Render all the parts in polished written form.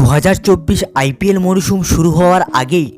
2024 IPL মরশুম শুরু হওয়ার আগেই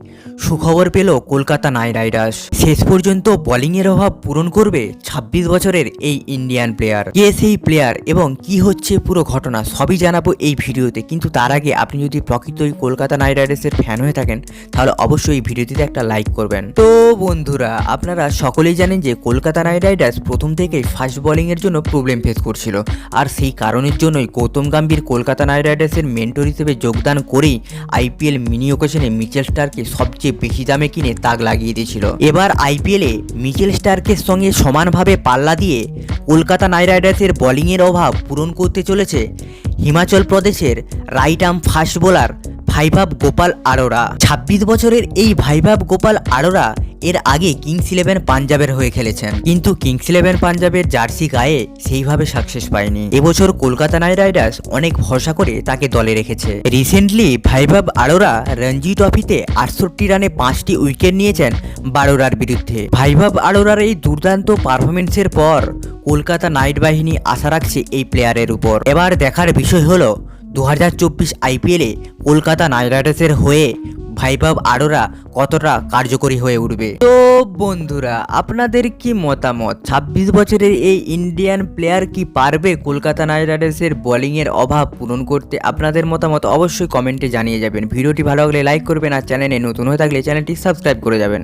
সুখবর পেল কলকাতা নাইট রাইডার্স। শেষ পর্যন্ত বোলিংয়ের অভাব পূরণ করবে 26 বছরের এই ইন্ডিয়ান প্লেয়ার। কে সেই প্লেয়ার এবং কি হচ্ছে পুরো ঘটনা সবই জানাবো এই ভিডিওতে। কিন্তু তার আগে আপনি যদি প্রকৃতই কলকাতা নাইট রাইডার্সের ফ্যান হয়ে থাকেন তাহলে অবশ্যই এই ভিডিওটিতে একটা লাইক করবেন। তো বন্ধুরা, আপনারা সকলেই জানেন যে কলকাতা নাইট রাইডার্স প্রথম থেকেই ফাস্ট বোলিংয়ের জন্য প্রবলেম ফেস করছিল, আর সেই কারণের জন্যই গৌতম গম্ভীর কলকাতা নাইট রাইডার্সের মেন্টর হিসেবে যোগদান করেই আইপিএল মিনি ওকেশনে মিচেল স্টার্ককে সবচেয়ে বেশি দামে কিনে তাক লাগিয়ে দিয়েছিল। এবার আইপিএলে মিচেল স্টার্কের সঙ্গে সমানভাবে পাল্লা দিয়ে কলকাতা নাইট রাইডার্সের বোলিংয়ের অভাব পূরণ করতে চলেছে হিমাচল প্রদেশের right arm fast bowler Vaibhav Gopal Arora. 26 বছরের এই ভাইভাব গোপাল আরোরা এর আগে কিংস ইলেভেন পাঞ্জাবের হয়ে খেলেছেন, কিন্তু কিংস ইলেভেন পাঞ্জাবের জার্সি গায়ে সেইভাবে সাকসেস পায়নি। এবছর কলকাতা নাইট রাইডার্স অনেক ভরসা করে তাকে দলে রেখেছে। রিসেন্টলি ভাইভাব আরোরা রঞ্জি ট্রফিতে 68 রানে 5টি উইকেট নিয়েছেন বারোরার বিরুদ্ধে। ভাইভাব আরোরার এই দুর্দান্ত পারফরমেন্সের পর কলকাতা নাইট বাহিনী আশা রাখছে এই প্লেয়ারের উপর। এবার দেখার বিষয় হলো 2024 আইপিএলে কলকাতা নাইট রাইডার্সের হয়ে ভাইভাব আরোরা কতটা কার্যকরী হয়ে উঠবে। তো বন্ধুরা, আপনাদের কি মতামত? 26 বছরের এই ইন্ডিয়ান প্লেয়ার কি পারবে কলকাতা নাইট রাইডার্সের বোলিংয়ের অভাব পূরণ করতে? আপনাদের মতামত অবশ্যই কমেন্টে জানিয়ে যাবেন। ভিডিওটি ভালো লাগলে লাইক করবেন, আর চ্যানেলে নতুন হয়ে থাকলে চ্যানেলটি সাবস্ক্রাইব করে যাবেন।